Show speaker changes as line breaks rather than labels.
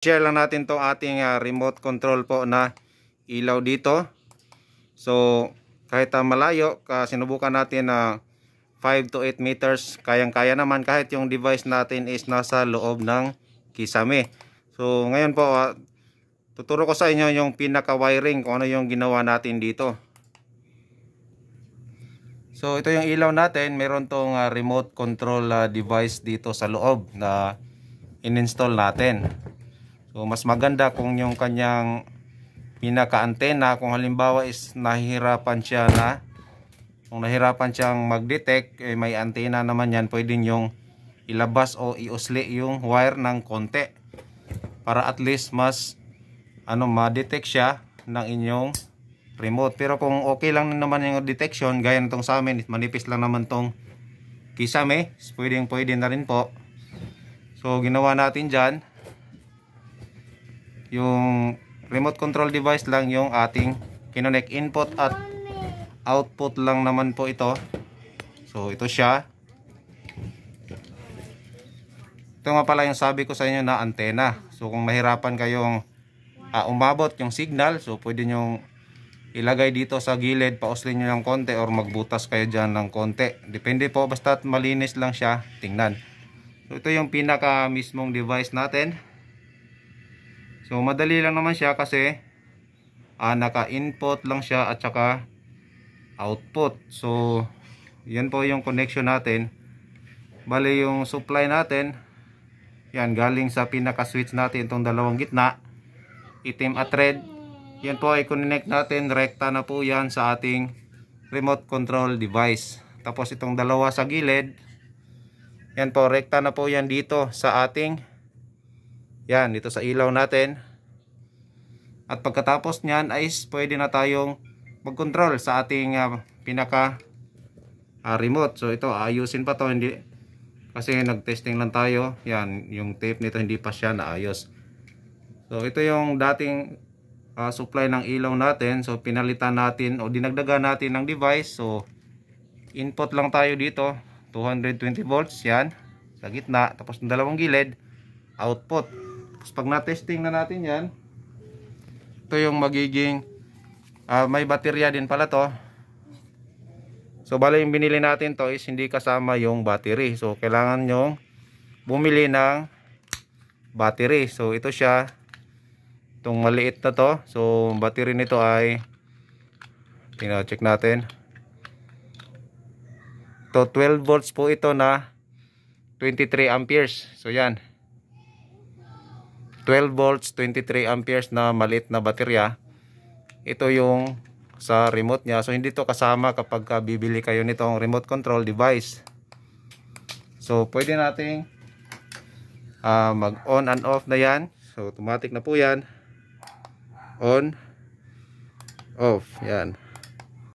Share lang natin tong ating remote control po na ilaw dito. So kahit malayo, sinubukan natin na 5 to 8 meters, kayang-kaya naman kahit yung device natin is nasa loob ng kisame. So ngayon po, tuturo ko sa inyo yung pinaka-wiring kung ano yung ginawa natin dito. So ito yung ilaw natin, meron tong remote control device dito sa loob na in-install natin. So mas maganda kung yung kanyang pinaka-antena, kung halimbawa is nahihirapan siyang mag-detect, may antena naman yan, pwedeng yung ilabas o iusli yung wire ng konti para at least mas ma-detect siya ng inyong remote. Pero kung okay lang naman yung detection, gaya nitong sa amin, manipis lang naman tong kisame, pwede na rin po. So ginawa natin dyan, yung remote control device lang yung ating kinonect, input at output lang naman po ito. So ito siya. Ito nga pala yung sabi ko sa inyo na antena. So kung nahirapan kayong umabot yung signal, so pwede nyo ilagay dito sa gilid, pauslin nyo ng konti or magbutas kayo dyan ng konti. Depende po, basta malinis lang siya tingnan. So ito yung pinaka mismong device natin. So madali lang naman siya kasi naka-input lang siya at saka output. So yan po yung connection natin. Bali yung supply natin, yan galing sa pinaka-switch natin, itong dalawang gitna, itim at red. Yan po ay connect natin, rekta na po yan sa ating remote control device. Tapos itong dalawa sa gilid, yan po, rekta na po yan dito sa ating, yan, dito sa ilaw natin. At pagkatapos nyan ay pwede na tayong mag-control sa ating pinaka remote. So ito, ayusin pa to, hindi, kasi nag-testing lang tayo. Yan, yung tape nito hindi pa siya naayos. So ito yung dating supply ng ilaw natin. So pinalitan natin o dinagdagan natin ng device. So input lang tayo dito, 220 volts yan sa gitna, tapos ng dalawang gilid output. Tapos pag na-testing na natin yan, ito yung magiging may baterya din pala to. So bali yung binili natin to is hindi kasama yung battery. So kailangan nyong bumili ng battery. So ito siya, itong maliit na to. So battery nito ay, check natin, to 12 volts po ito na 23 amperes. So yan, 12 volts 23 amperes na maliit na baterya. Ito yung sa remote nya. So hindi to kasama kapag bibili kayo nitong remote control device. So pwede nating mag on and off na yan. So automatic na po yan, on off, yan.